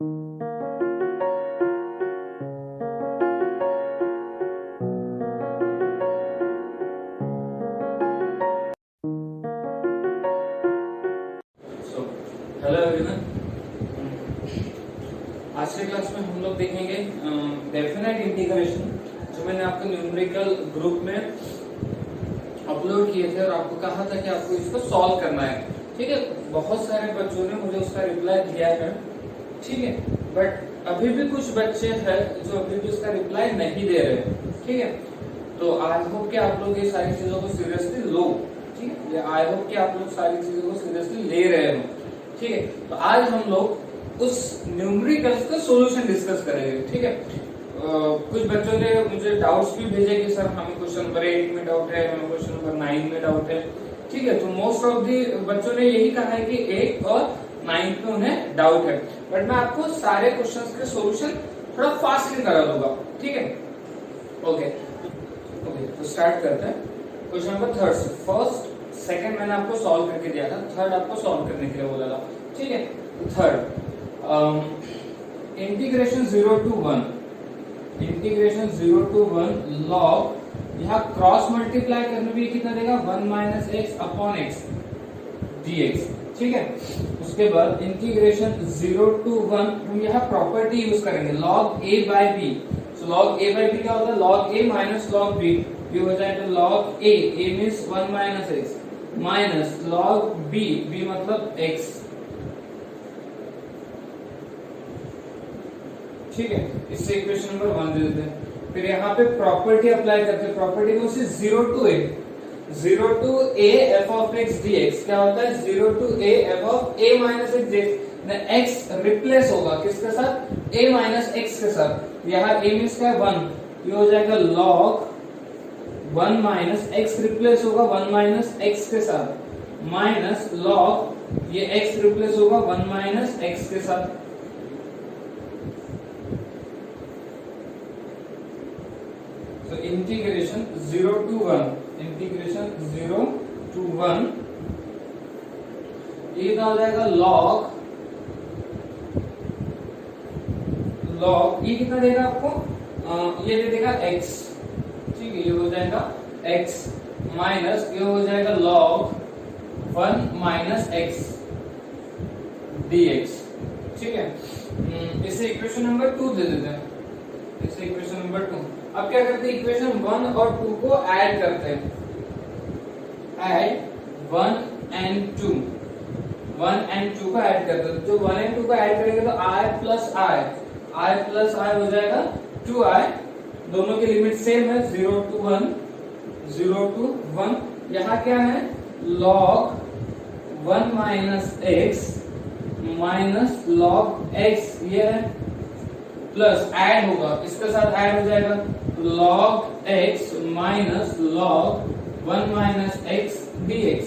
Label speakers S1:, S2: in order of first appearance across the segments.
S1: Hello everyone, आज के class में हम लोग देखेंगे डेफिनेट इंटीग्रेशन, जो मैंने आपको न्यूमेरिकल ग्रुप में अपलोड किए थे और आपको कहा था कि आपको इसको सॉल्व करना है। ठीक है, बहुत सारे बच्चों ने मुझे उसका रिप्लाई दिया है। ठीक है, बट अभी भी कुछ बच्चे हैं जो अभी भी उसका रिप्लाई नहीं दे रहे। ठीक है, तो आई होप कि आप लोग ये सारी चीजों को सीरियसली लो। ठीक है, आई होप कि आप लोग सारी चीजों को सीरियसली ले रहे हो। ठीक है, तो आज हम लोग उस न्यूमेरिकल्स का सॉल्यूशन डिस्कस करेंगे। ठीक है, कुछ बच्चों ने मुझे डाउट्स भी भेजे कि सर हमें क्वेश्चन नंबर 8 में डाउट है, हमें क्वेश्चन नंबर 9 में डाउट है। ठीक है, तो मोस्ट ऑफ दी बच्चों ने यही कहा है कि 8 और 9 में उन्हें डाउट है, बट मैं आपको सारे क्वेश्चंस के सॉल्यूशन थोड़ा फास्टली करा दूंगा। ठीक है, ओके, तो स्टार्ट करते हैं क्वेश्चन नंबर 3 से। फर्स्ट सेकंड मैंने आपको सॉल्व करके दिया था, थर्ड आपको सॉल्व करने के लिए बोला था। ठीक है, थर्ड इंटीग्रेशन 0 to 1 लॉग, यहाँ क्रॉस मल्टीप्लाई करने भी कितना देगा 1 minus x upon x dx। ठीक है, उसके बाद इंटीग्रेशन 0 to 1 हम यहाँ प्रॉपर्टी यूज करेंगे लॉग a बाय b। तो लॉग a बाय b क्या होता है, log a minus log b, ये हो जाएगा log a means 1 minus x minus log b मतलब x। ठीक है, इससे इक्वेशन नंबर 1 दे देते हैं। फिर यहाँ पे प्रॉपर्टी अप्लाई करते हैं, प्रॉपर्टी में उसे 0 to a f of x dx क्या होता है, 0 to a f of a minus x dx। x replace होगा किसके साथ, a minus x के साथ। यहाँ a मीन्स क्या है 1, ये हो जाएगा log 1 माइनस x रिप्लेस होगा 1 माइनस x के साथ, माइनस log ये x रिप्लेस होगा 1 माइनस x के साथ। तो इंटीग्रेशन 0 to 1 ये क्या हो जाएगा log ये कितना देगा आपको, ये दे देगा x। ठीक है, ये हो जाएगा x माइनस ये हो जाएगा log 1 माइनस x dx। ठीक है, इसे इक्वेशन नंबर 2 दे देते हैं, इसे इक्वेशन नंबर 2। अब क्या करते हैं, इक्वेशन 1 और 2 को ऐड करते हैं, ऐड 1 and 2 को ऐड करते हैं। जो 1 and 2 को ऐड करेंगे तो i प्लस i हो जाएगा 2i, दोनों की लिमिट सेम है 0 to 1। यहाँ क्या है log 1 minus x minus log x, ये है प्लस ऐड होगा, इसके साथ ऐड हो जाएगा log x minus log 1 minus x dx।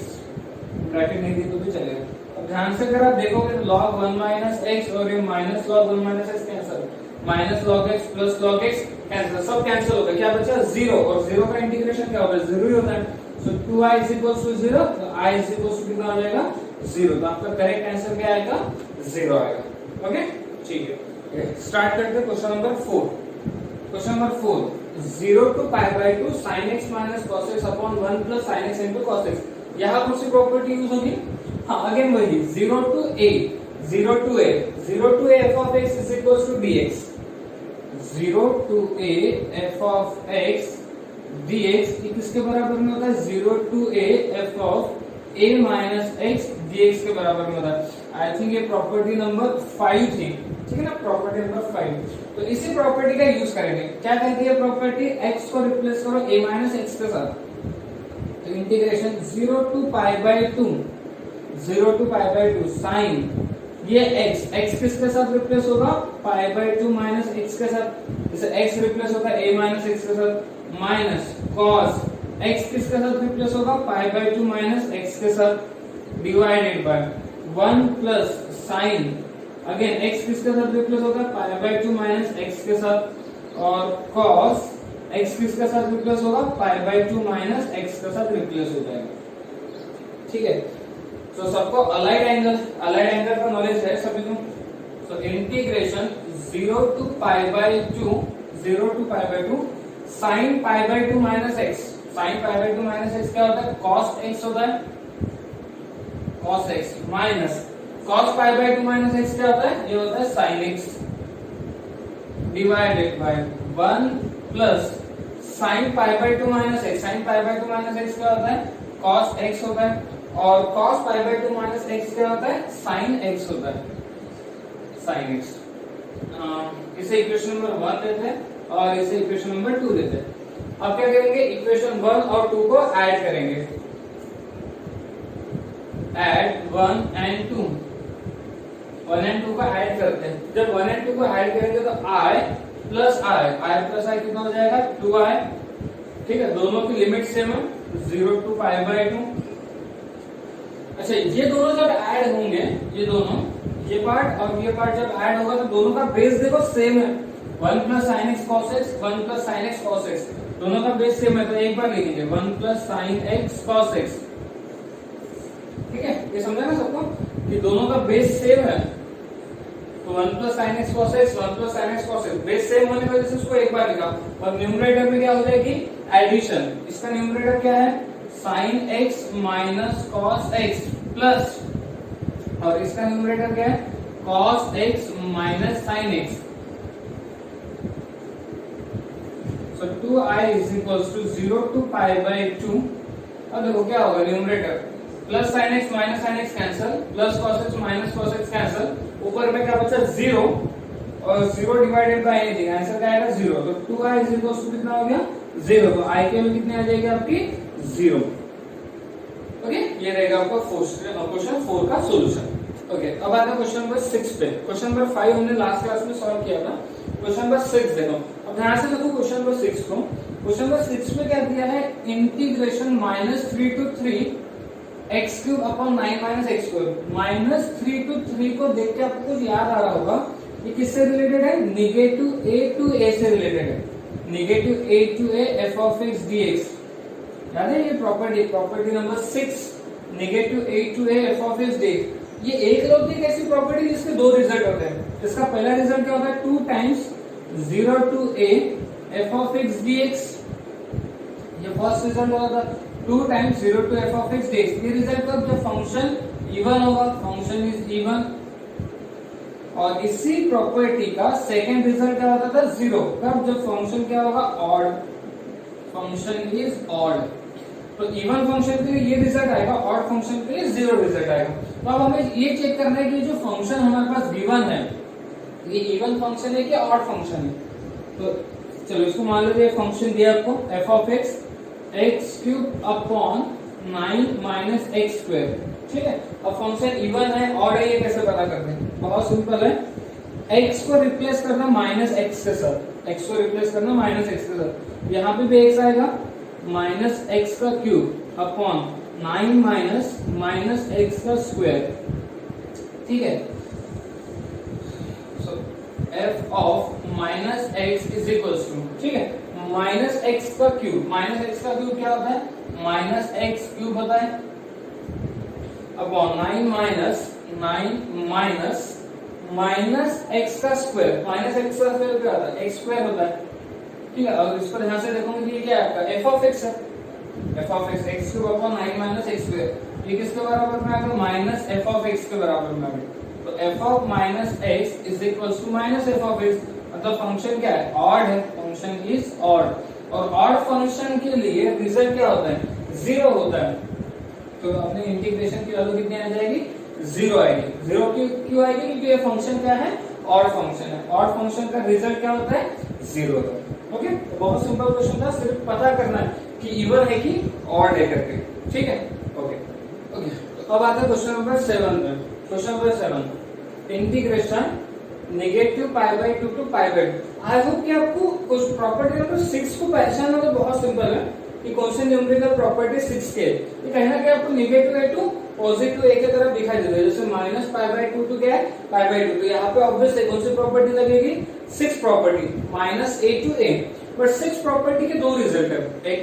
S1: Bracket नहीं दी तो भी चलेगा। अब ध्यान से अगर आप देखोगे log 1 माइनस x और ये minus log 1 minus x cancel, minus log x plus log x cancel, सब कैंसिल होगा। क्या बचा 0, और 0 का इंटीग्रेशन क्या होगा, 0 ही होता है। सो 2i इज इक्वल्स टू 0, तो i इज इक्वल्स टू कितना हो जाएगा 0। तो आपका करेक्ट आंसर क्या आएगा, 0 आएगा। ओके, ठीक है, स्टार्ट करते हैं question number 4। Question number 4, 0 to pi by 2 sin x minus cos x upon 1 plus sin x into cos x। यहाँ कौन सी प्रॉपर्टी यूज होगी, हाँ अगेन वही 0 to a f of x is equals to dx। 0 to a f of x dx ये किसके बराबर में होता है, 0 to a f of a minus x dx के बराबर में होता है। आई थिंक ये प्रॉपर्टी नंबर 5 थी। ठीक है ना, प्रॉपर्टी नंबर 5। तो इसी प्रॉपर्टी का यूज करेंगे। क्या कहती है प्रॉपर्टी, x को रिप्लेस करो a माइनस x के साथ। तो integration 0 to pi by 2 sine ये x किसके साथ रिप्लेस होगा, pi by 2 माइनस x के साथ। जैसे x रिप्लेस होगा a माइनस x के साथ, माइनस cos x किसके साथ रिप्लेस होगा, pi by 2 माइनस x के साथ, divided by 1 plus sign again x किसके साथ रिप्लेस होगा, pi by 2 माइनस x के साथ, और cos x किसके साथ रिप्लेस होगा, pi by 2 माइनस x के साथ रिप्लेस हो जाएगा। ठीक है, तो सबको अलाइड एंगल का नॉलेज है सभी को। So integration 0 to pi by 2 sine pi by 2 minus x. Sine pi by 2 minus x क्या होता है? कॉस एक्स होता है, cos x minus cos pi by 2 minus x क्या होता है? ये होता है sine x divided by 1 plus sine pi by 2 minus x. Sine pi by 2 minus x क्या होता है? कॉस एक्स होता है, और cos pi by 2 minus x क्या होता है? साइन एक्स होता है, साइन एक्स। इसे इक्वेशन नंबर 1 लेते हैं और इसे इक्वेशन नंबर 2 लेते हैं। अब क्या करेंगे? इक्वेशन 1 और 2 को ऐड करेंगे। ऐड 1 and 2, 1 and 2 को ऐड करते हैं। जब 1 and 2 को ऐड करेंगे तो i प्लस i कितना हो जाएगा? 2i। ठीक है, दोनों की लिमिट सेम है, 0 to पाई बाय 2। अच्छा, ये दोनों जब ऐड होंगे, ये दोनों, ये पार्ट और ये पार्ट जब ऐड होगा तो दोनों का बेस देखो सेम है, 1 plus sine x cos x, 1 plus sine x cos x, दोनों का बेस सेम है। तो एक बार लिखेंगे 1 plus sine x cos x. ठीक है, ये समझा ना सबको कि दोनों का बेस सेम है, तो 1 plus sine x cos x, 1 plus sine x cos x, base same होने की वजह से उसको एक बार लिखा। और न्यूमरेटर में क्या हो जाएगी? एडिशन। इसका न्यूमरेटर क्या है? Sine x minus cos x plus, और इसका न्यूमरेटर क्या है? Cos x minus sine x. So 2i is equals to 0 to pi by 2। अब देखो क्या होगा? Numerator plus sine x minus sine x cancel, plus cos x minus cos x cancel, ऊपर में क्या बचा? 0, और 0 डिवाइडेड बाय एनीथिंग, आंसर क्या आएगा? 0। तो 2i इज इक्वल्स टू कितना हो गया? 0। तो i के वैल्यू कितनी आ जाएगी आपकी? 0। ओके, ये रहेगा आपका क्वेश्चन 4 का सॉल्यूशन। ओके, अब आता है क्वेश्चन नंबर 6 पे। क्वेश्चन नंबर 5 हमने लास्ट क्लास में सॉल्व किया था। क्वेश्चन नंबर 6 देखो, अब ध्यान से देखो क्वेश्चन नंबर 6 को। क्वेश्चन नंबर 6 में क्या दिया है? Integration -3 to 3 x cube upon 9 minus x square. -3 to 3 को देख के आपको कुछ याद आ रहा होगा, ये किससे रिलेटेड है? नेगेटिव a to a से रिलेटेड है। Negative a to a f of x dx, याद है ये property number 6, negative a to a f of x dx। ये एक लौती एक ऐसी प्रॉपर्टी जिसके दो रिजल्ट होते हैं। इसका पहला रिजल्ट क्या होता है? 2 times 0 to a f of x dx, ये फर्स्ट रिजल्ट होगा। 2 times 0 to f of x dx, ये रिजल्ट कब? जब फंक्शन इवन होगा, फंक्शन इज इवन। और इसी प्रॉपर्टी का सेकंड रिजल्ट क्या होता था? 0, कब? जब फंक्शन क्या होगा? Odd, function is odd. तो इवन फंक्शन के लिए ये रिजल्ट आएगा, ऑड फंक्शन के लिए 0 रिजल्ट आएगा। तो अब हमें ये चेक करना है कि जो फंक्शन हमारे पास गिवन है, ये इवन फंक्शन है कि ऑड फंक्शन है। तो चलो इसको मान लीजिए फंक्शन दिया आपको f of x x cube upon 9 minus x square. ठीक है, अब फंक्शन इवन है, ऑड है, ये कैसे पता करते हैं? बहुत सिंपल है, x को रिप्लेस करना माइनस एक्स के साथ, x को रिप्लेस करना माइनस एक्स के साथ। यहाँ पे भी x आएगा, माइनस एक्स का क्यूब अपॉन 9 माइनस एक्स का स्क्वायर। ठीक है, so f of minus x is equals to, ठीक है, माइनस एक्स का क्यूब। माइनस एक्स का क्यूब क्या होता है? माइनस एक्स क्यूब होता है अपॉन 9 माइनस एक्स का स्क्वायर। माइनस एक्स का स्क्वायर क्या होता है? एक्स स्क्वायर होता है। ठीक है, और इस पर ध्यान से देखोगे ये क्या है आपका? f ऑफ x है, f of x x cube upon 9 minus x square. ये किसके बराबर में आ गया? माइनस f ऑफ x के बराबर में आ गया। तो f of minus x is equals to minus f of x, मतलब फंक्शन क्या है? ऑड है, फंक्शन इज ऑड। और ऑड फंक्शन के लिए रिजल्ट क्या होता है? 0 होता है। तो अपने इंटीग्रेशन की वैल्यू कितनी आ जाएगी? 0 आएगी। 0 क्यों आएगी? क्योंकि ये फंक्शन क्या है? ऑड फंक्शन है। ऑड फंक्शन का रिजल्ट क्या होता है? 0 होता है। ओके, तो बहुत सिंपल क्वेश्चन था, सिर्फ पता करना है कि इवन है कि ऑड है करके। ठीक है, ओके। तो अब आता है क्वेश्चन नंबर 7 पे। Question number 7, integration negative pi by 2 to pi by 2। I hope कि आपको कुछ प्रॉपर्टी नंबर 6 को पहचानना तो बहुत सिंपल है कि कौन सी न्यूमेरिकल प्रॉपर्टी 6 के ये कहीं ना कहीं आपको negative a to positive a की तरफ दिखाई देता है। जैसे माइनस पाई बाय 2 टू क्या है? पाई बाय 2। तो यहाँ पे ऑब्वियसली कौन सी प्रॉपर्टी लगेगी? 6 property, minus a to a। But 6 property के दो रिजल्ट है, एक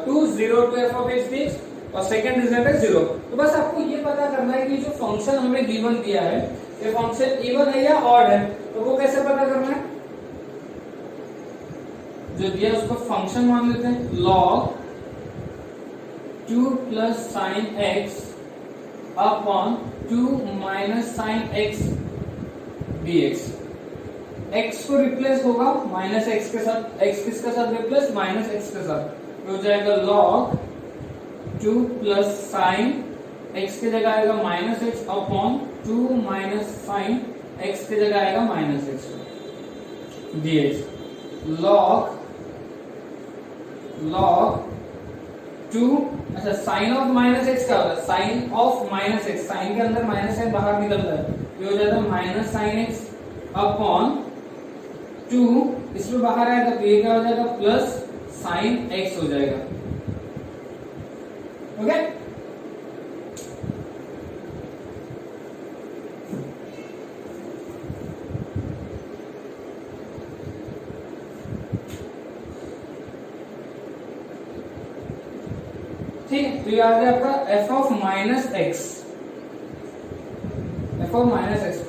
S1: 2 0 to f of x dx और सेकंड रिजल्ट है 0। तो बस आपको ये पता करना है कि जो फंक्शन हमें गिवन दिया है ये फंक्शन इवन है या ऑड है, तो वो कैसे पता करना है। जो दिया है उसको फंक्शन मान लेते हैं, log 2 plus sine x upon 2 minus sine x dx। x को रिप्लेस होगा माइनस एक्स के साथ, x किसके साथ रिप्लेस, माइनस एक्स के साथ, तो हो जाएगा log 2 प्लस साइन x की जगह आएगा minus x upon 2 minus sine x की जगह आएगा माइनस एक्स dx। log 2, अच्छा साइन ऑफ माइनस एक्स क्या होता है, sine of minus x, sine के अंदर माइनस साइन बाहर निकलता है, ये हो जाता है माइनस साइन एक्स अपॉन 2, इसमें बाहर आएगा तो ये क्या हो जाएगा प्लस साइन एक्स हो जाएगा। ओके ठीक है, तो ये आ गया आपका f of minus x, f of minus x.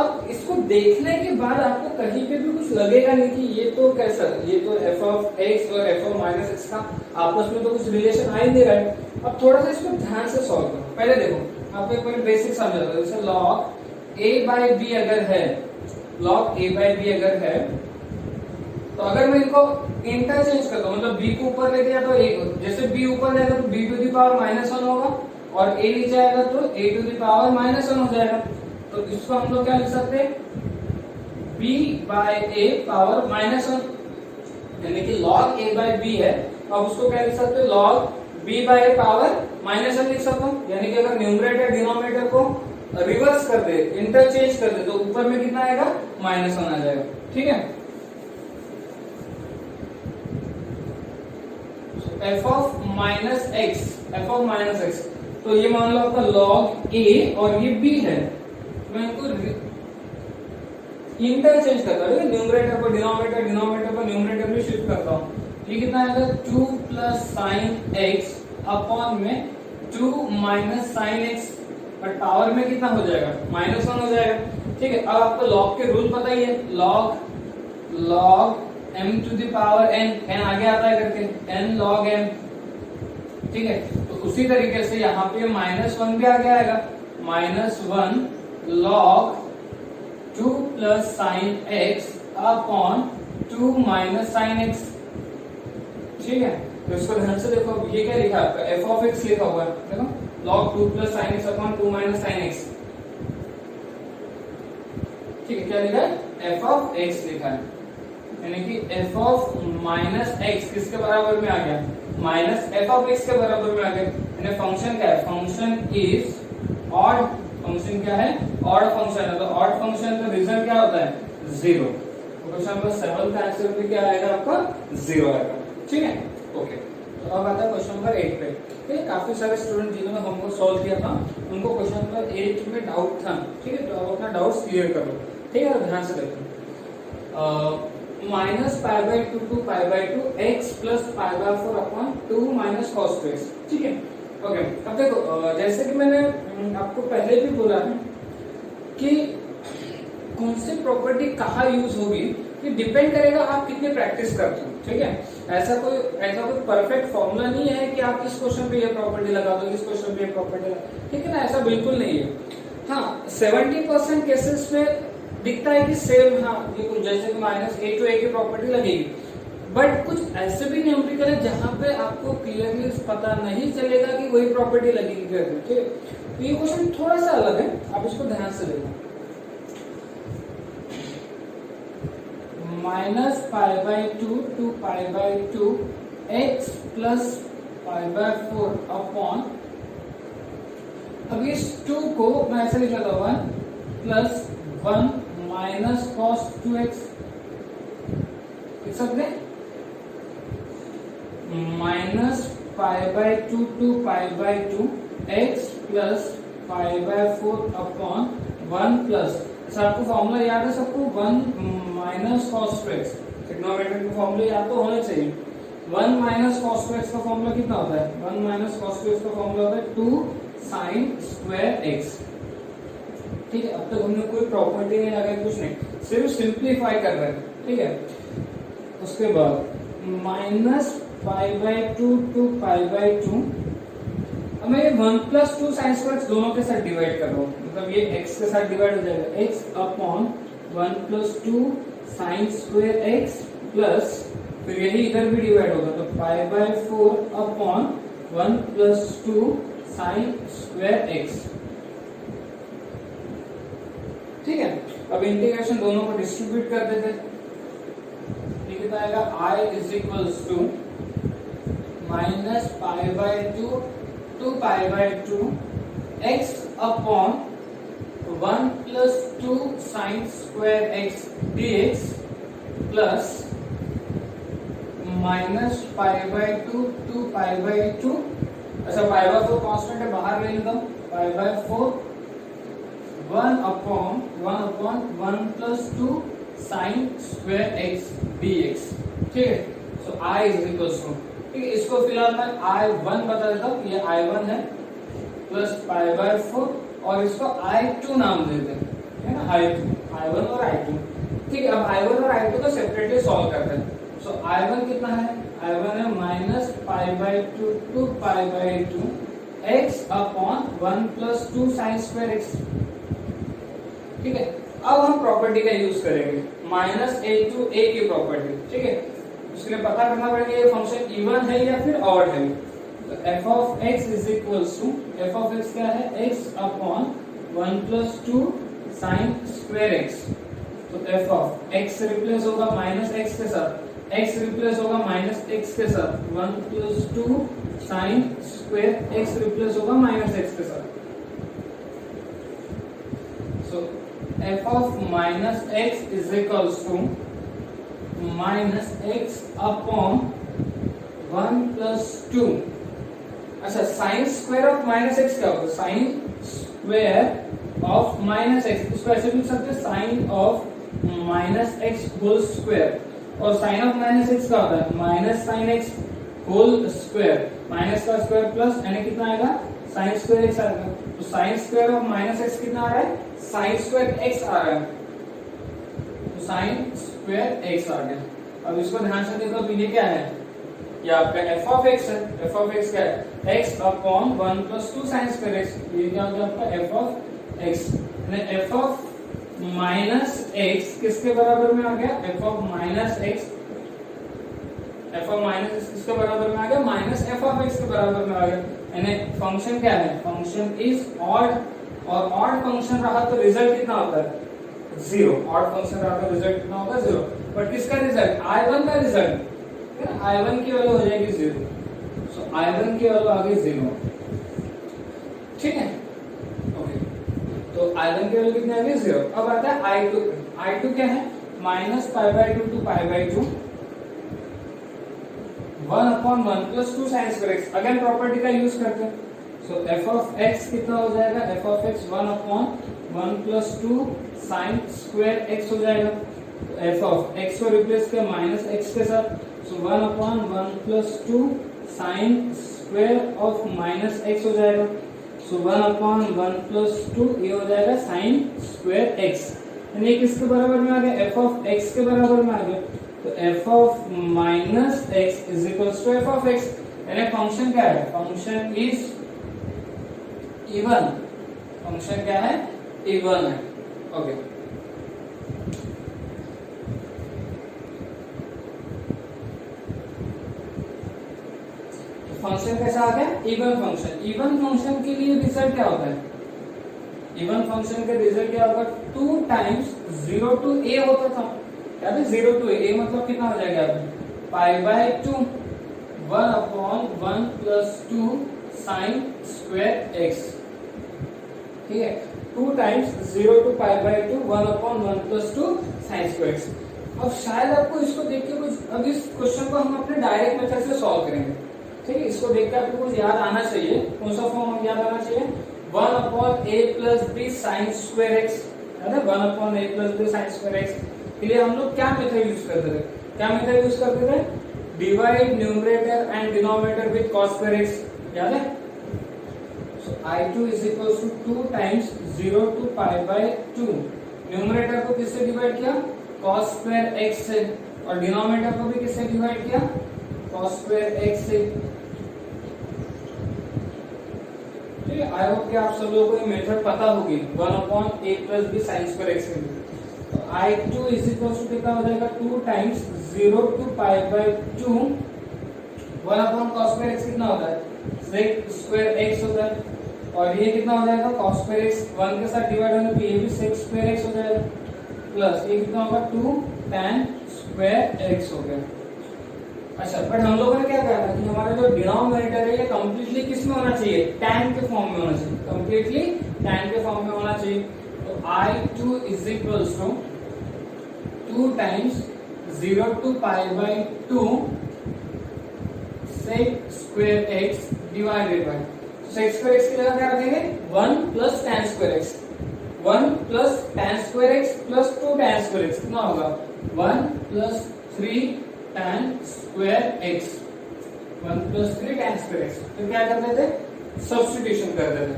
S1: अब इसको देखने के बाद आपको कहीं पे भी कुछ लगेगा नहीं कि ये तो कैसा, ये तो f ऑफ x और f ऑफ माइनस एक्स का आपस में तो कुछ रिलेशन आ ही नहीं रहा है। अब थोड़ा सा इसको ध्यान से सॉल्व करो। पहले देखो आपको एक बार बेसिक समझा दो, जैसे log a बाई बी अगर है, log a बाई बी अगर है, तो अगर मैं इनको इंटरचेंज करता हूँ, मतलब b को ऊपर ले गया तो a, जैसे b ऊपर जाएगा तो b to the power minus 1 होगा और a नीचे आएगा तो a to the power minus 1 हो जाएगा। तो इसको हम लोग क्या लिख सकते हैं, b by a power minus 1, यानी कि log a बाय b है, अब उसको क्या लिख सकते हैं, log b by a power minus 1 लिख सकता हूँ। यानी कि अगर न्यूमरेटर डिनोमिनेटर को रिवर्स कर दे, इंटरचेंज कर दे, तो ऊपर में कितना आएगा, माइनस 1 आ जाएगा। ठीक है, f of minus x, f of minus x, तो ये मान लो आपका log a और ये b है, मैं इनको इंटरचेंज करता हूँ, न्यूमरेटर को डिनोमिनेटर, डिनोमिनेटर को न्यूमरेटर में शिफ्ट करता हूँ। ये कितना आएगा 2 प्लस साइन एक्स अपॉन में 2 माइनस साइन एक्स, और पावर में कितना हो जाएगा, माइनस 1 हो जाएगा। ठीक है, अब आपको log के रूल पता ही है, log m to the power n आगे आता है करके, n log m। ठीक है, तो उसी तरीके से यहाँ पे माइनस 1 भी आगे आएगा, minus 1 log 2 plus sine x upon 2 minus sine x. ठीक है, तो इसको ध्यान से देखो, ये क्या लिखा है आपका, f ऑफ x लिखा हुआ है, देखो log 2 plus sine x upon 2 minus sine x. ठीक है, क्या लिखा है, f ऑफ x लिखा है, यानी कि f ऑफ माइनस एक्स किसके बराबर में आ गया, माइनस f ऑफ x के बराबर में आ गया। यानी फंक्शन क्या है, फंक्शन इज ऑड, फंक्शन क्या है, ऑड फंक्शन है, तो ऑड फंक्शन का रिजल्ट क्या होता है, 0। तो क्वेश्चन नंबर 7 का आंसर भी क्या आएगा आपका, 0 आएगा। ठीक है, ओके, तो अब आता है क्वेश्चन नंबर 8 पे। ठीक है, काफी सारे स्टूडेंट जिन्होंने होमवर्क सॉल्व किया था उनको क्वेश्चन नंबर 8 में डाउट था। ठीक है, तो अब अपना डाउट्स क्लियर कर लो। ठीक है, ध्यान से देखो, minus pi by 2 to pi by 2 x plus pi by 4 upon 2 minus cos 2x। ठीक है, ओके, अब देखो जैसे कि मैंने आपको पहले भी बोला है कि कौन सी प्रॉपर्टी कहाँ यूज होगी, ये डिपेंड करेगा आप कितनी प्रैक्टिस करते हो। ठीक है, ऐसा कोई परफेक्ट फॉर्मूला नहीं है कि आप इस क्वेश्चन पे ये प्रॉपर्टी लगा दो, इस क्वेश्चन पे ये प्रॉपर्टी लगा, ठीक है ना, ऐसा बिल्कुल नहीं है। हाँ, 70% केसेस में दिखता है कि सेम, हाँ ये कुछ जैसे कि माइनस a टू a की प्रॉपर्टी लगेगी, बट कुछ ऐसे भी न्यूमेरिकल है जहां पे आपको क्लियरली पता नहीं चलेगा कि वही प्रॉपर्टी लगेगी करके। ठीक है, तो ये क्वेश्चन थोड़ा सा अलग है, आप इसको ध्यान से देखो। Minus pi by 2 to pi by 2 x plus pi by 4 upon, अब इस 2 को मैं ऐसे लिख लेता हूँ, प्लस 1 माइनस कॉस 2x, लिख सकते हैं, minus pi by 2 to pi by 2 x plus pi by 4 upon 1 plus, ऐसा आपको फॉर्मूला याद है सबको, 1 माइनस कॉस 2x। ट्रिग्नोमेट्री का फॉर्मूला याद तो होना चाहिए, 1 माइनस कॉस स्क्वायर एक्स का फॉर्मूला कितना होता है? 1 माइनस कॉस स्क्वायर एक्स का फॉर्मूला होता है 2 साइन स्क्वायर एक्स। ठीक है, अब तक हमने कोई प्रॉपर्टी नहीं लगाई, कुछ नहीं, सिर्फ सिंप्लीफाई कर रहे हैं। ठीक है, उसके बाद minus pi by 2 to pi by 2। अब मैं ये 1 प्लस 2 साइन स्क्वायर दोनों के साथ डिवाइड कर रहा हूँ, मतलब ये x के साथ डिवाइड हो जाएगा, x upon 1 plus 2 sine square x plus फिर यही इधर भी डिवाइड होगा तो पाई by 4 upon 1 plus 2 sine square x। ठीक है, अब इंटीग्रेशन दोनों को डिस्ट्रीब्यूट कर देते, कितना आएगा I is equals to minus pi by 2 to pi by 2 x upon 1 plus 2 sine square x dx plus minus pi by 2 to pi by 2। अच्छा, पाई बाई 4 कांस्टेंट है, बाहर ले लेता हूं, पाई by 4 1 upon 1 plus 2 sine square x dx। ठीक है, सो I is equals to, ठीक है, इसको फिलहाल मैं I1 बता देता हूँ, ये I1 है प्लस पाई बाई 4 और इसको I2 नाम देते हैं, है ना, I1 और I2। ठीक है, अब I1 और I2 को सेपरेटली सॉल्व करते हैं। सो I1 कितना है? I1 है minus pi by 2 to pi by 2 x upon 1 plus 2 sine square x। ठीक है, अब हम प्रॉपर्टी का यूज करेंगे, माइनस a टू a की प्रॉपर्टी। ठीक है, उसके लिए पता करना पड़ेगा ये फंक्शन इवन है या फिर ऑड है। तो f of x is equals to, f of x क्या है? x upon 1 plus 2 sine square x। तो f ऑफ x रिप्लेस होगा माइनस x के साथ, x रिप्लेस होगा माइनस x के साथ, 1 plus 2 sine square x replace होगा माइनस x के साथ। So f of minus x is equals to minus x upon 1 plus 2। अच्छा, sine square of minus x क्या होगा? Sine square of minus x, इसको ऐसे लिख सकते हैं sine of minus x whole square, और साइन ऑफ माइनस x क्या होता है? Minus sine x whole square, minus का स्क्वायर प्लस यानी कितना आएगा? साइन स्क्वायर x आएगा। तो sine square of minus x कितना आ रहा है? साइन स्क्वायर x आ रहा है, तो साइन स्क्वायर x आ गया। अब इसको ध्यान से देखो, अब ये क्या है? ये आपका f ऑफ x है, f ऑफ x क्या है? x upon 1 plus 2 sine square x। ये क्या हो गया आपका? f of x, f of minus x किसके बराबर में आ गया? f of minus x, f of minus x किसके बराबर में आ गया? माइनस f ऑफ x के बराबर में आ गया। यानी फंक्शन क्या है? फंक्शन इज ऑड, और ऑड फंक्शन रहा तो रिजल्ट कितना होता है? 0। ऑड फंक्शन रहा तो रिजल्ट कितना होगा? 0। बट किसका रिजल्ट? I1 का रिजल्ट, I1 की वैल्यू हो जाएगी 0। सो I1 की वैल्यू आ गई 0। ठीक है, ओके, तो I1 की वैल्यू कितनी आ गई? 0। अब आता है I2। I2 क्या है? Minus pi by 2 to pi by 2 1 upon 1 plus 2 sine square x। Again property का यूज करते हैं। सो f ऑफ x कितना हो जाएगा? f of x 1 upon 1 plus 2 sine square x हो जाएगा। f ऑफ x को रिप्लेस किया माइनस x के साथ, सो 1 upon 1 plus 2 sine square of minus x हो जाएगा। सो 1 अपॉन 1 प्लस 2 ये हो जाएगा साइन स्क्वायर x। यानी किसके बराबर में आ गया? f ऑफ x के बराबर में आ गया। तो f of minus x is equals to f of x। यानी फंक्शन क्या है? Function is even. फंक्शन क्या है? इवन है। ओके, फंक्शन कैसा आ गया? Even function. इवन फंक्शन के लिए रिजल्ट क्या होता है? इवन फंक्शन का रिजल्ट क्या होगा? 2 टाइम्स 0 टू a होता था, याद है? 0 टू a मतलब कितना हो जाएगा? Pi by 2 1 upon 1 plus 2 sine square x। ठीक है, 2 times 0 to pi by 2 1 upon 1 plus 2 sine square x। अब शायद आपको इसको देख के कुछ, अब इस क्वेश्चन को हम अपने डायरेक्ट मेथड से सॉल्व करेंगे। ठीक है, इसको देख के आपको कुछ याद आना चाहिए। कौन सा फॉर्म याद आना चाहिए? 1 upon a plus b sign square x, है ना? 1 upon a plus b sign square x के लिए हम लोग क्या मेथड यूज करते थे? क्या मेथड यूज करते थे? Divide numerator and denominator with cos square x, याद है? So I2 is equals to 2 times 0 to pi by 2। Numerator को किससे डिवाइड किया? cos square x से, और डिनोमिनेटर को भी किससे डिवाइड किया? cos square x से। ठीक है, आई होप कि आप सब लोगों को ये मेथड पता होगी, 1/a plus b sin square x के लिए। तो I2 is equals to कितना हो जाएगा? 2 times 0 to pi by 2 1/cos square x कितना होता है? sec square x होता है, और ये कितना हो जाएगा? cos square x 1 के साथ डिवाइड होने पे ये भी sec square x हो जाएगा, प्लस ये कितना होगा? 2 tan square x हो गया। अच्छा, बट हम लोगों ने क्या कहा था कि हमारा जो डिनोमिनेटर है ये कंप्लीटली किस में होना चाहिए? tan के फॉर्म में होना चाहिए, कंप्लीटली tan के फॉर्म में होना चाहिए। तो I2 is equals to 2 times 0 to pi by 2 sec square x divided by, sec square x की जगह क्या रखेंगे? 1 plus tan square x, 1 plus tan square x plus 2 tan square x कितना होगा? 1 plus 3 tan square x, 1 plus 3 tan square x। तो क्या कर देते? सब्स्टिट्यूशन कर देते।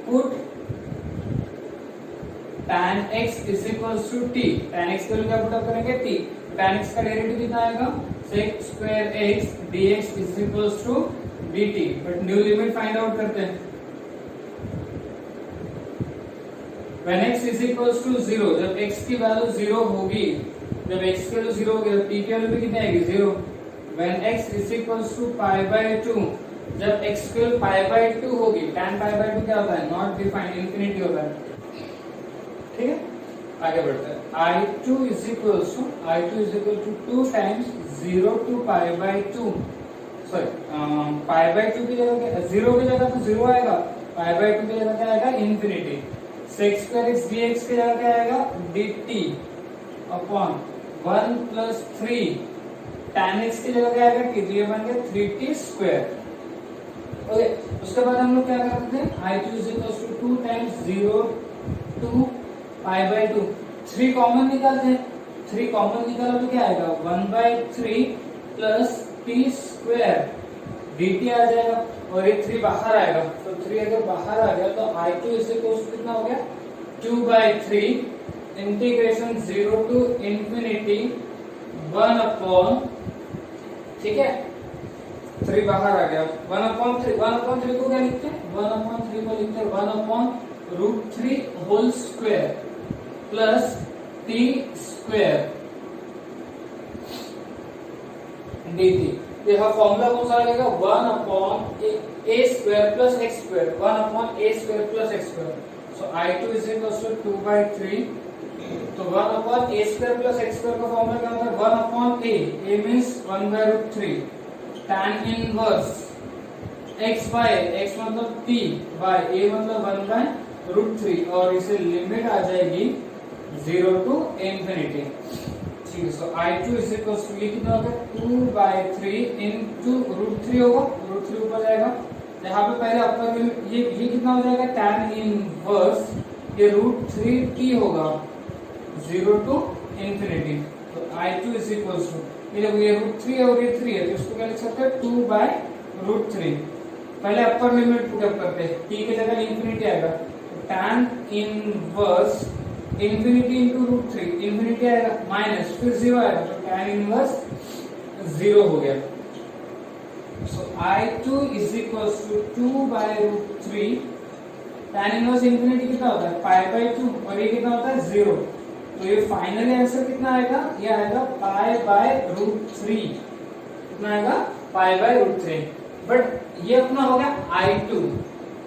S1: Put tan x is equals to t, tan x के लिए क्या पुट अप करेंगे? t। tan x का डेरिवेटिव कितना आएगा? sec square x dx is equals to dt। But new limit find out करते हैं। when x is equals to 0, जब x की वैल्यू 0 होगी, जब x की वैल्यू 0 होगी तो t की वैल्यू भी कितनी आएगी? 0। when x is equals to pi by 2, जब x की वैल्यू pi by 2 होगी, tan pi by 2 क्या होता है? नॉट डिफाइंड, इंफिनिटी होता है। ठीक है, आगे बढ़ते हैं। I2 is equals to 2 times 0 to pi by 2, sorry pi by 2 की जगह क्या? 0 की जगह तो 0 आएगा, pi by 2 की जगह क्या आएगा? Infinity. sec square x dx की जगह क्या आएगा? dt upon 1 plus 3 tan x की जगह क्या आएगा? t, ये बन गया 3t square। ओके, उसके बाद हम लोग क्या करते थे? I2 is equals to 2 times 0 to pi by 2, 3 common निकालते हैं, 3 कॉमन निकाला तो क्या आएगा? 1/3 plus t square dt आ जाएगा, और ये 3 बाहर आएगा, तो 3 अगर बाहर आ गया तो I2 is equals to कितना हो गया? 2/3 इंटीग्रेशन 0 to infinity 1/, ठीक है, 3 बाहर आ गया, 1/3, 1/3 को क्या लिखते हैं? 1/3 को लिखते हैं 1/√3 whole square plus t square dt। यह फॉर्मूला कौन सा लगेगा? 1/a square plus x square, 1/a square plus x square. So I2 is equals to 2/3, तो 1/a square plus x square का फॉर्मूला क्या होता है? 1/a, a means 1/√3 tan inverse x by, x मतलब t by a मतलब 1/√3, और इसे limit आ जाएगी 0 to infinity। ठीक है, सो I2 is equals to ये कितना होगा? 2/3 into √3 होगा, √3 ऊपर जाएगा, यहाँ पे पहले अपर ये कितना हो जाएगा? tan इनवर्स ये √3t होगा 0 to infinity। तो I2 is equals to, ये देखो ये √3 है और ये 3 है, तो इसको क्या लिख सकते हैं? 2/√3। पहले अपर लिमिट पुट अप करते हैं, t की जगह इंफिनिटी आएगा, तो tan inverse infinity into √3, infinity आएगा माइनस, फिर 0 आएगा, तो tan इनवर्स 0 हो गया। सो I2 is equals to 2/√3, tan inverse infinity कितना होता है? pi by 2, और ये कितना होता है? 0। तो ये फाइनली आंसर कितना आएगा? ये आएगा pi/√3, कितना आएगा? pi/√3। बट ये अपना हो गया I2।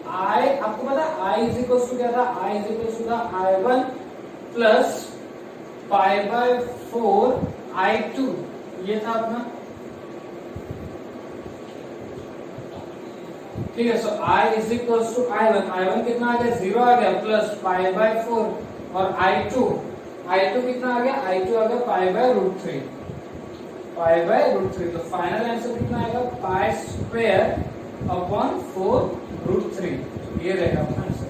S1: आपको पता है I is equals to क्या था? I is equals to था I1 प्लस pi/4 I2, ये था अपना। ठीक है, सो I is equals to I1, I1 कितना आ गया? 0 आ गया, प्लस pi/4, और I2 कितना आ गया? I2 आ गया pi/√3, pi/√3। तो फाइनल आंसर कितना आएगा? pi²/4√3, ये रहेगा अपना आंसर।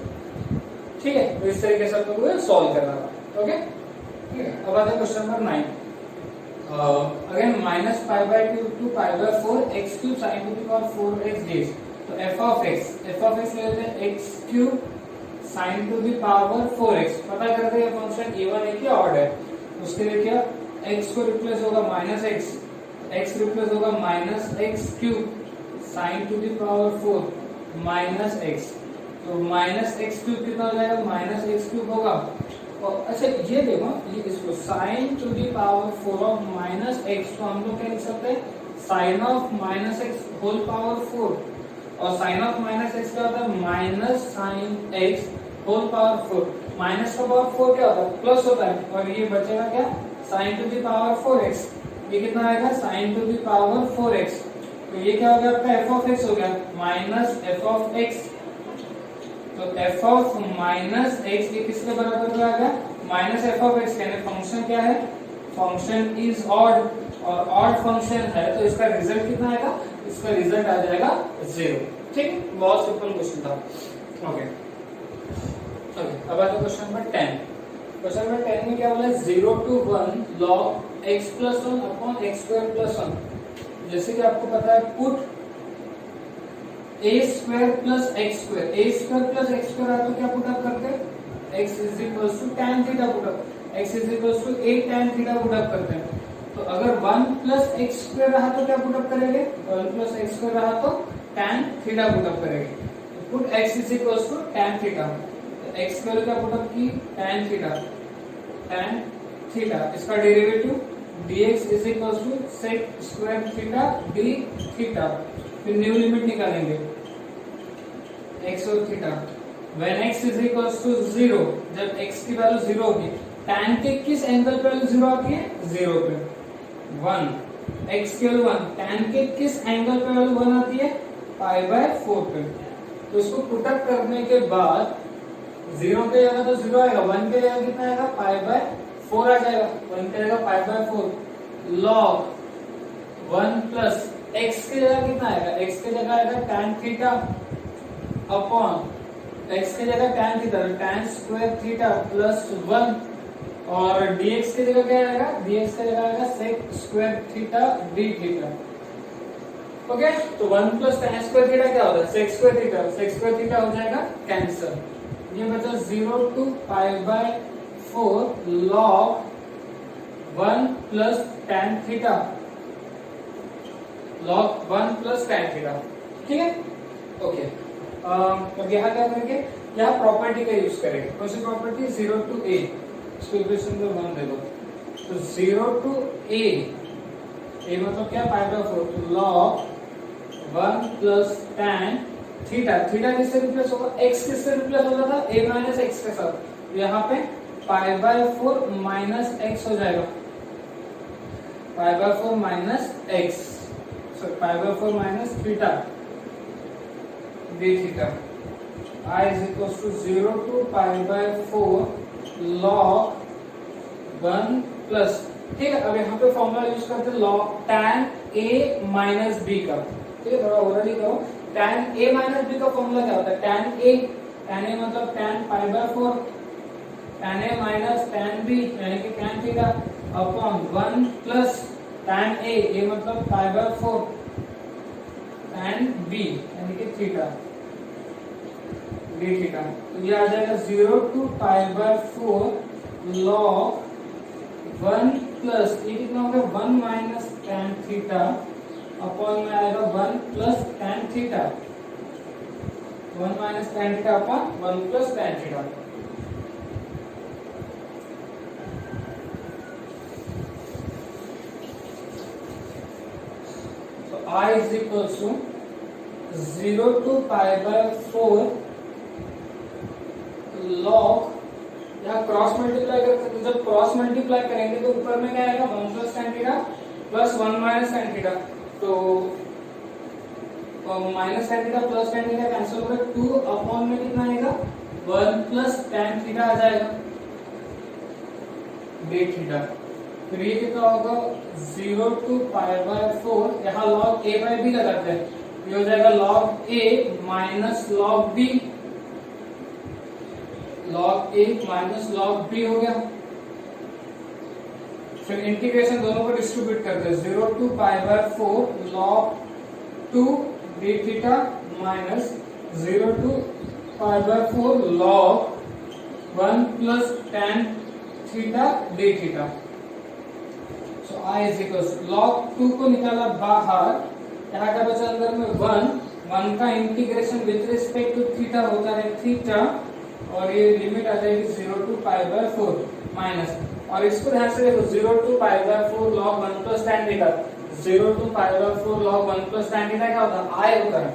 S1: ठीक है, तो इस तरीके से आपको सॉल्व करना था। ओके, ठीक है, अब आते हैं question number 9। Again minus pi by 2 to pi by 4 x cube sine to the power 4x dx। तो एफ ऑफ एक्स ले लेते हैं x cube sine to the power 4x। पता करते हैं फंक्शन इवन है कि ऑड है। उसके लिए क्या, x को रिप्लेस होगा माइनस x रिप्लेस होगा minus x cube sine to the power 4 minus x। तो माइनस एक्स क्यूब कितना हो जाएगा, माइनस एक्स क्यूब होगा। और अच्छा ये देखो, ये इसको sine to the power 4 of minus x, तो हम लोग क्या लिख सकते हैं, sine of minus x whole power 4। और साइन ऑफ माइनस एक्स क्या होता है, minus sine x whole power 4। Minus का पावर 4 क्या होता है, प्लस होता है। और ये बचेगा क्या, sign to the power 4x। ये कितना आएगा, sign to the power 4x। तो ये क्या हो गया आपका, एफ ऑफ एक्स हो गया माइनस एफ ऑफ एक्स। तो f ऑफ माइनस एक्स ये किसके बराबर आ गया, माइनस एफ ऑफ एक्स। यानी फंक्शन क्या है, फंक्शन इज ऑड, और ऑड फंक्शन है तो इसका रिजल्ट कितना आएगा, इसका रिजल्ट आ जाएगा 0। ठीक, बहुत सिंपल क्वेश्चन था। ओके अब आता क्वेश्चन नंबर 10। क्वेश्चन नंबर 10 में क्या बोला है, 0 to 1 log x plus 1 upon x square plus 1। जैसे कि आपको पता है, put a square plus x square, a square plus x square आता तो क्या पुट अप करते हैं, x is equal to tan theta put up, x is equal to a tan theta put up करते हैं। तो अगर 1 प्लस x स्क्वायर रहा तो क्या पुट अप करेंगे, 1 प्लस x स्क्वायर रहा तो tan थीटा पुट अप करेंगे। तो put x is equal to tan theta, तो x स्क्वायर क्या पुट अप की, tan थीटा। इसका derivative dx is equal to sec square theta d theta. फिर न्यू लिमिट निकालेंगे x और theta. When x is equals to 0, जब x की value 0 होगी, tan के किस एंगल पे वैल्यू 0 आती है, 0 पे 1, x की वैल्यू 1, tan के किस एंगल पे वैल्यू 1 आती है, पाई बाय 4 पे। तो इसको पुट अप करने के बाद 0 के जगह तो 0 आएगा, 1 के जगह कितना आएगा, पाई बाय 4 आ जाएगा, 1 के जगह पाई बाय 4 log 1 प्लस x की जगह कितना आएगा, x की जगह आएगा tan थीटा अपॉन x की जगह tan theta, tan square theta plus 1। और dx की जगह क्या आएगा, dx की जगह आएगा sec square theta d theta. Okay, तो 1 प्लस tan स्क्वायर थीटा क्या होता है, sec square theta, sec square theta हो जाएगा कैंसिल। ये बचा 0 to pi by 4 log 1 plus tan theta, log 1 plus tan theta. ठीक है, ओके। अब यहाँ क्या करेंगे, यहाँ प्रॉपर्टी का यूज करेंगे। कौन सी प्रॉपर्टी, 0 to a, इसको इक्वेशन में 1 दे दो। तो 0 to a मतलब क्या, पाई बाय 4, तो log 1 plus tan theta. Theta किससे रिप्लेस होगा, x किससे रिप्लेस होगा था, a माइनस एक्स के साथ। यहाँ पे पाई बाय 4 माइनस एक्स हो जाएगा, पाई by 4 minus x, pi by 4 minus theta d theta. I is equals to 0 to pi by 4 log 1 plus, ठीक है। अब यहाँ पे फॉर्मूला यूज करते हैं log tan a minus b का। ठीक है, थोड़ा ओरली करो। tan a माइनस b का फॉर्मूला क्या होता है, tan a मतलब tan pi by 4, tan a minus tan b यानी कि tan theta upon 1 plus tan a मतलब पाई बाय 4 tan b यानी कि थीटा d थीटा। तो ये आ जाएगा 0 to pi by 4 log 1 plus, ये कितना होगा, 1 माइनस tan थीटा अपॉन में आएगा 1 plus tan theta, 1 minus tan theta upon 1 plus tan theta. तो I is equal to 0 to pi by 4 log, यहाँ क्रॉस मल्टीप्लाई करते हैं, तो जब क्रॉस मल्टीप्लाई करेंगे तो ऊपर में क्या आएगा, 1 plus tan theta plus 1 minus tan theta. तो minus tan theta plus tan theta cancel होकर 2 अपॉन में कितना आएगा, 1 प्लस tan थीटा आ जाएगा d थीटा। फिर ये कितना होगा, 0 to पाई बाय 4, यहाँ log a बाय b लगाते हैं, ये हो जाएगा log a minus log b, log a minus log b हो गया। फिर इंटीग्रेशन दोनों को डिस्ट्रीब्यूट करते हैं 0 to π/4 log 2 d theta minus 0 to π/4 log 1 plus tan theta d theta. So I is equal log 2 को निकाला बाहर, यहाँ का बचा अंदर में 1 का integration with respect to theta होता है थीटा, और ये लिमिट आ जाएगी 0 to π/4 माइनस, और इसको ध्यान से देखो 0 to π/4 log 1 plus tan theta, 0 to π/4 log 1 plus tan theta क्या होता है I होता है,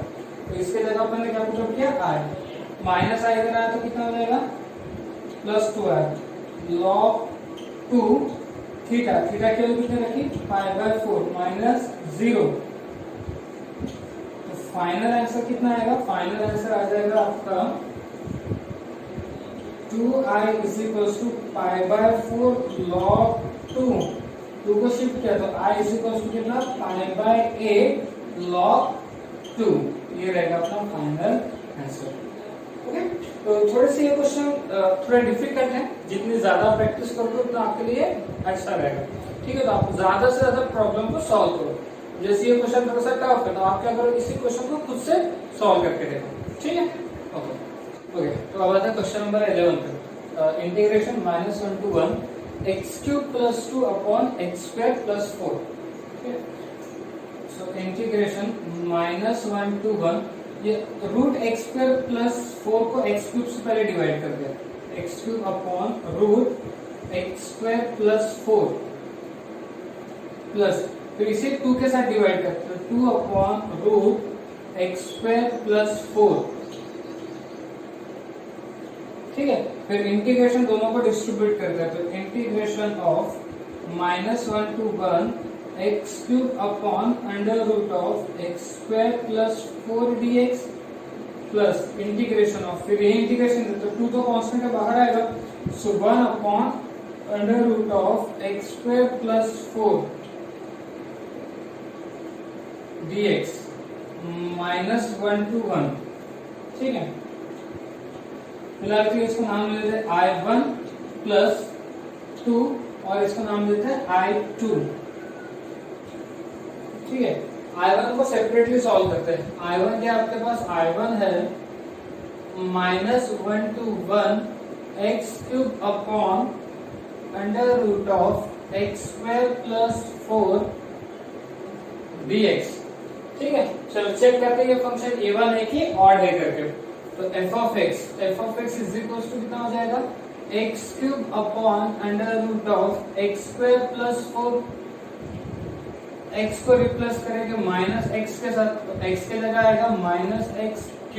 S1: तो इसके जगह अपन ने क्या पुट किया I, माइनस I इधर आया तो कितना हो जाएगा plus 2I log 2 theta, theta की वैल्यू कितने रखी π/4 माइनस 0, तो फाइनल आंसर कितना आएगा, फाइनल आंसर आ जाएगा आपका 2I is equal to π/4 log 2 को शिफ्ट किया तो I इज इक्वल टू कितना π/8 log 2, ये रहेगा अपना फाइनल आंसर। ओके, तो थोड़े से ये क्वेश्चन थोड़ा डिफिकल्ट है, जितनी ज्यादा प्रैक्टिस करोगे उतना आपके लिए अच्छा रहेगा। ठीक है, तो आप ज्यादा से ज्यादा प्रॉब्लम को सॉल्व करो। जैसे ये क्वेश्चन थोड़ा सा टफ है तो आप क्या करो, इसी क्वेश्चन को खुद से सॉल्व करके देखो। ठीक है, ओके, तो अब आता है क्वेश्चन नंबर 11 पे, integration -1 to 1 x³ + 2 upon x² + 4। So integration -1 to 1, ये रूट x² + 4 को x³ से पहले डिवाइड कर दिया, x³ upon root x² + 4 plus, फिर इसे 2 के साथ डिवाइड करते हैं 2 अपॉन रूट x² + 4। ठीक है, फिर इंटीग्रेशन दोनों को डिस्ट्रीब्यूट करते हैं, तो integration of -1 to 1 x³ upon under root of x² + 4 dx plus integration of, फिर ये इंटीग्रेशन तो 2 तो कांस्टेंट है बाहर आएगा, so 1 upon under root of x² + 4 dx -1 to 1। ठीक है, फिलहाल के लिए इसको नाम ले लेते हैं I1 + 2 और इसको नाम देते हैं I2। ठीक है, I1 को सेपरेटली सॉल्व करते हैं। I1 क्या आपके पास, I1 है -1 to 1 x³ upon under root of x² + 4 dx। ठीक है, चलो चेक करते हैं ये फंक्शन इवन है कि ऑड है करके। तो f(x) इज इक्वल टू कितना हो जाएगा, x³ upon under root of x² + 4, x को रिप्लेस करेंगे -x के साथ, तो x के जगह आएगा -x³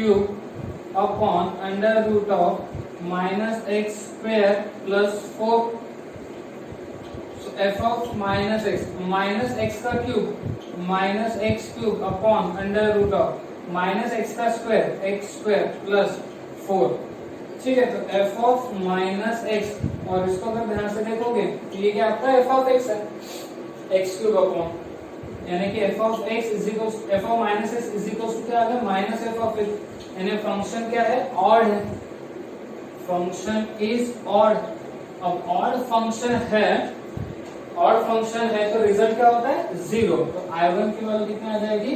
S1: upon under root of -x² + 4। f of -x का cube -x³ upon under root of -x² x² + 4। ठीक है, तो f ऑफ -x, और इसको अगर ध्यान से देखोगे तो ये क्या आपका f ऑफ x है, x³ अपॉन, यानी कि f of x is equal f of -x is equal to क्या आ गया -f ऑफ x, यानी फंक्शन क्या है, ऑड है, फंक्शन इज ऑड। अब ऑड फंक्शन है तो रिजल्ट क्या होता है 0, तो I1 की वैल्यू कितनी आ जाएगी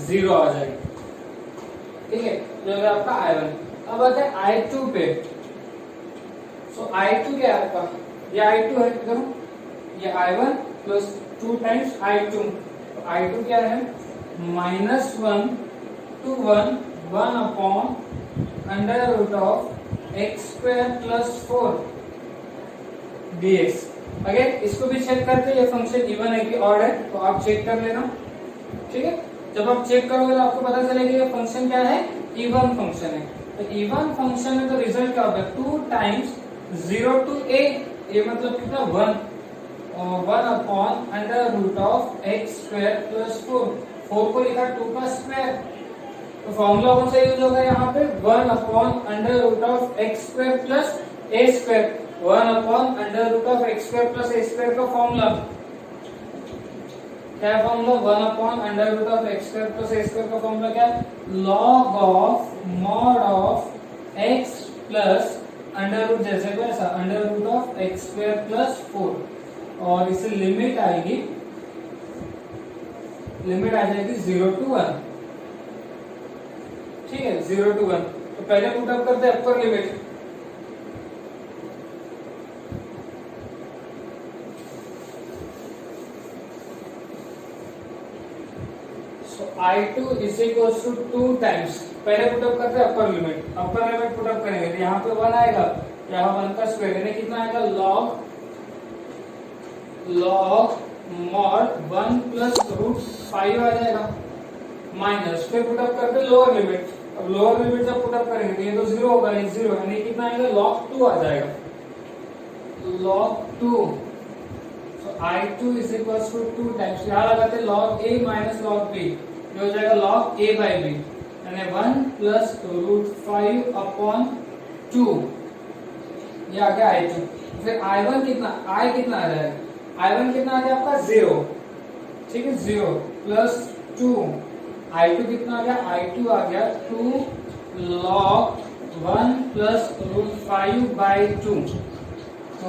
S1: 0 आ जाएगी। ठीक है, ये हो आपका I1। अब आता है I2 पे, सो I2 क्या है आपका, ये I2 है, करो ये I1 + 2 टाइम्स I2, तो I2 क्या है -1 to 1 upon under root of x² + 4 dx। अगर इसको भी चेक करते हैं ये फंक्शन इवन है कि ऑड है, तो आप चेक कर लेना। ठीक है, जब आप चेक करोगे तो आपको पता चलेगा ये फंक्शन क्या है, इवन फंक्शन है। तो इवन फंक्शन है तो रिजल्ट क्या होगा, 2 टाइम्स 0 to a, ये मतलब कितना 1 upon under root of x² + 4 को लिखा 2 का स्क्वायर, तो फॉर्मूला कौन सा यूज होगा यहाँ पे, 1 upon under root of x² + a², 1 upon under root of x² + a² का फॉर्मूला क्या है, formula 1 upon under root of x² + a² का फॉर्मूला क्या है, log of mod of x plus under root, जैसे वैसा अंडर रूट ऑफ x² + 4। और इसे लिमिट आ जाएगी 0 to 1। ठीक है, 0 to 1। तो पहले पुटअप करते हैं upper limit. I2 is equal to 2 times, पहले पुटअप करते हैं upper limit. Upper limit put up करेंगे तो यहाँ पे 1 आएगा, यहाँ 1 का स्क्वायर यानी कितना आएगा log mod 1 प्लस रूट 5 आ जाएगा माइनस, फिर पुटअप करते हैं लोअर लिमिट। अब लोअर लिमिट जब पुटअप करेंगे तो ये तो 0 होगा, ये 0 यानी कितना आएगा log 2 आ जाएगा, log 2। So I2 is equal to 2 times, यहाँ लगाते हैं log A minus log B, ये हो जाएगा log A बाई B यानी 1 प्लस रूट 5 अपॉन 2, ये आ गया I2। फिर I1 कितना, I कितना आ जाएगा, I1 कितना आ गया आपका 0, ठीक है 0 प्लस 2, I2 कितना आ गया, I2 आ गया 2 log 1 प्लस रूट 5 बाई 2, तो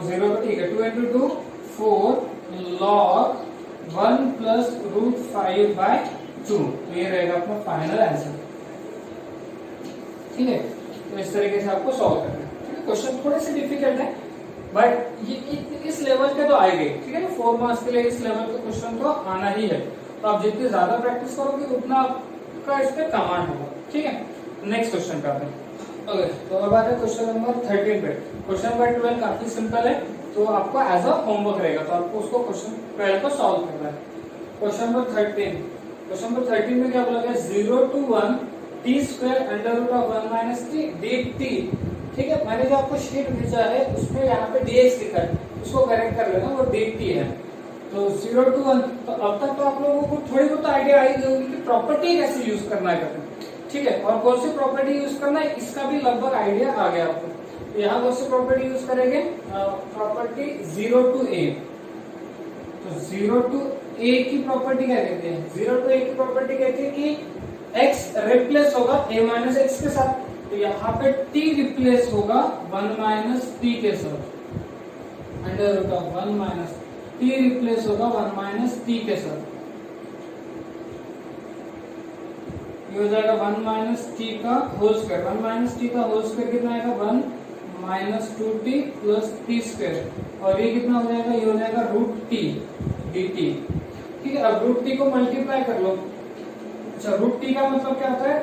S1: 0 तो ठीक है, 2 into 2 4 log 1 plus root 5 by 2, तो ये रहेगा अपना फाइनल आंसर। ठीक है, तो इस तरीके से आपको सॉल्व करना है। क्वेश्चन थोड़े से डिफिकल्ट है बट ये इस लेवल के तो आएंगे, ठीक है ना, 4 मार्क्स के लिए इस लेवल के क्वेश्चन तो आना ही है। तो आप जितनी ज्यादा प्रैक्टिस करोगे उतना आपका इस पे कमांड होगा। ठीक है, नेक्स्ट क्वेश्चन करते हैं। ओके, तो अब आते हैं क्वेश्चन नंबर 13 पे। क्वेश्चन नंबर 12 काफी सिंपल है, तो आपको एज अ होमवर्क रहेगा, तो आपको उसको क्वेश्चन 12 को सॉल्व करना है। क्वेश्चन नंबर 13 में क्या बोला गया, 0 to 1 t square under root of 1 minus t dt। ठीक है, मैंने जो आपको शीट भेजा है उसमें यहाँ पे dx लिखा है, उसको करेक्ट कर लेना, वो dt है। तो 0 to 1, तो अब तक तो आप लोगों को थोड़ी बहुत आइडिया आई होगी कि प्रॉपर्टी कैसे यूज करना है करना। ठीक है, और कौन सी प्रॉपर्टी यूज करना है इसका भी लगभग आइडिया आ गया आपको। यहाँ कौन सी प्रॉपर्टी यूज करेंगे, प्रॉपर्टी 0 to a। तो 0 to a की प्रॉपर्टी क्या कहते हैं, 0 to a की प्रॉपर्टी कहते हैं कि x रिप्लेस होगा a माइनस एक्स के साथ, तो यहाँ पे t रिप्लेस होगा 1 माइनस टी के साथ, under root of 1 minus t replace होगा 1 माइनस टी के साथ, ये हो जाएगा 1 माइनस टी का होल स्क्वायर। 1 माइनस टी का होल स्क्वायर कितना आएगा, 1 minus 2t plus t square, और ये कितना हो जाएगा, ये हो जाएगा रूट टी dt। ठीक है, अब रूट टी को मल्टीप्लाई कर लो। अच्छा, रूट टी का मतलब क्या होता है,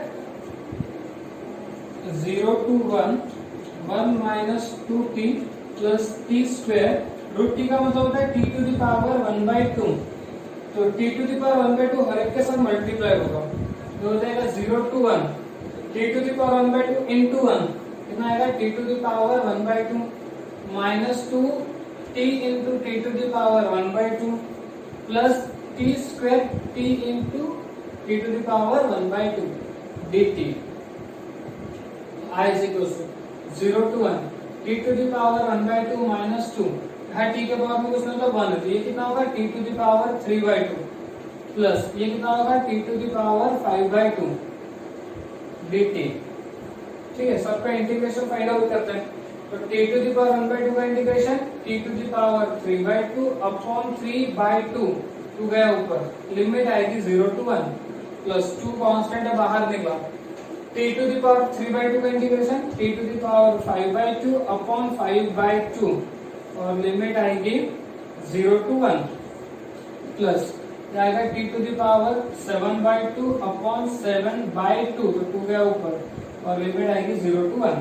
S1: 0 to 1 1 minus 2t plus t square, root t का मतलब होता है t टू द पावर 1/2, तो t टू द पावर 1/2 हर एक के साथ मल्टीप्लाई होगा, तो हो जाएगा 0 to 1 t to the power 1/2 into 1 कितना आएगा, t to the power 1/2 minus 2 t into t to the power 1/2 plus t square t into t to the power 1/2 dt। I is equal to 0 to 1 t to the power 1/2 minus 2, यहाँ t के power में कुछ नहीं तो 1 है, तो ये कितना होगा t to the power 3/2 plus ये कितना होगा t to the power 5/2 dt। ठीक है, सबका इंटीग्रेशन फाइंड आउट करते हैं। तो t टू द पावर 1/2 का integration t to the power 3/2 upon 3/2, 2 गया ऊपर, लिमिट आएगी 0 to 1 प्लस 2 कांस्टेंट है बाहर निकला, t टू द पावर 3/2 का integration t to the power 5/2 upon 5/2, और लिमिट आएगी 0 to 1 प्लस आएगा t to the power 7/2 upon 7/2, तो 2 गया ऊपर, और लिमिट आएगी 0 to 1।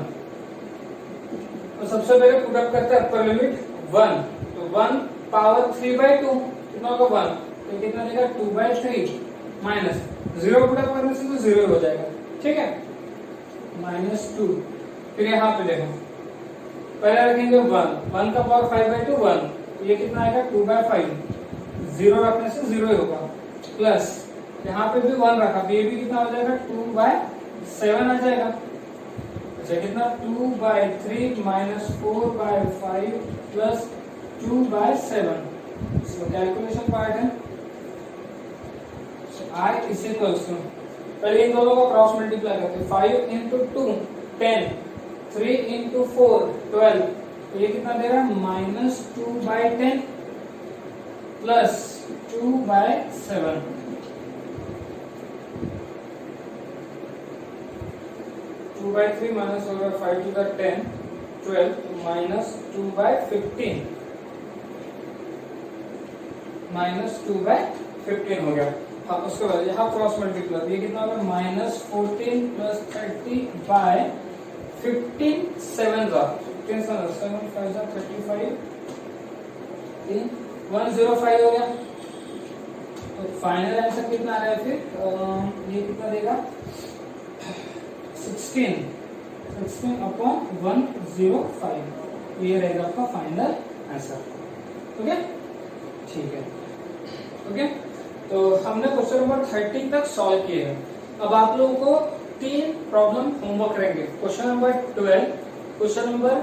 S1: तो सबसे पहले पुट अप करते हैं अपर लिमिट 1, तो 1 पावर 3/2 कितना होगा 1, तो कितना देगा 2/3 माइनस 0 पुट अप करने से तो 0 हो जाएगा। ठीक है, -2, फिर यहाँ पे देखो पहले रखेंगे 1 का पावर 5/2 1, तो ये कितना आएगा 2/5, 0 रखने से 0 ही होगा, प्लस यहाँ पे भी 1 रखा, तो ये भी कितना हो जाएगा 2/7 आ जाएगा। अच्छा, कितना 2/3 माइनस 4/5 प्लस 2/7, इसको कैलकुलेशन पार्ट है। I इज इक्वल टू, पहले इन दोनों का क्रॉस मल्टीप्लाई करते हैं, 5 into 2 10, 3 into 4 12, तो ये कितना दे रहा है -2/10 प्लस 2/7 2/3 माइनस होगा 5 to the 10 12 माइनस 2/15 माइनस 2/15 हो गया। हाँ उसके बाद यहाँ क्रॉस मल्टीप्लाई, ये कितना होगा माइनस 14 प्लस 30/15 7 का 15 7 5 35 105 हो गया। तो फाइनल आंसर कितना आ रहा है फिर ये कितना देगा 16/105 ये रहेगा आपका फाइनल आंसर। ओके ठीक है। ओके तो हमने क्वेश्चन नंबर 30 तक सॉल्व किए हैं। अब आप लोगों को 3 प्रॉब्लम होमवर्क रहेंगे, क्वेश्चन नंबर 12, क्वेश्चन नंबर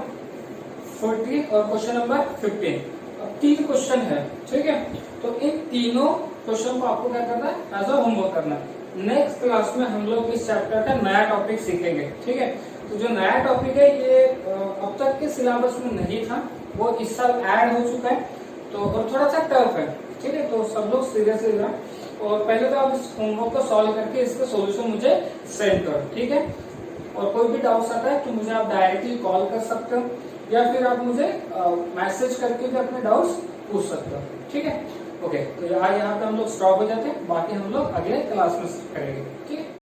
S1: 14 और क्वेश्चन नंबर 15। अब 3 क्वेश्चन है, ठीक है। तो इन तीनों क्वेश्चन को आपको क्या करना है, एज अ होमवर्क करना है। नेक्स्ट क्लास में हम लोग इस चैप्टर का नया टॉपिक सीखेंगे, ठीक है। तो जो नया टॉपिक है ये अब तक के सिलेबस में नहीं था, वो इस साल ऐड हो चुका है, तो और थोड़ा सा टफ है, ठीक है। तो सब लोग सीरियसली लेना, और पहले तो आप इस होमवर्क को सॉल्व करके इसका सॉल्यूशन मुझे सेंड करो, ठीक है। और कोई भी डाउट्स आता है तो मुझे आप डायरेक्टली कॉल कर सकते हो, या फिर आप मुझे मैसेज करके भी अपने डाउट्स पूछ सकते हो, ठीक है। ओके तो आज यहाँ पे हम लोग स्टॉप हो जाते हैं, बाकी हम लोग अगले क्लास में करेंगे, ठीक है।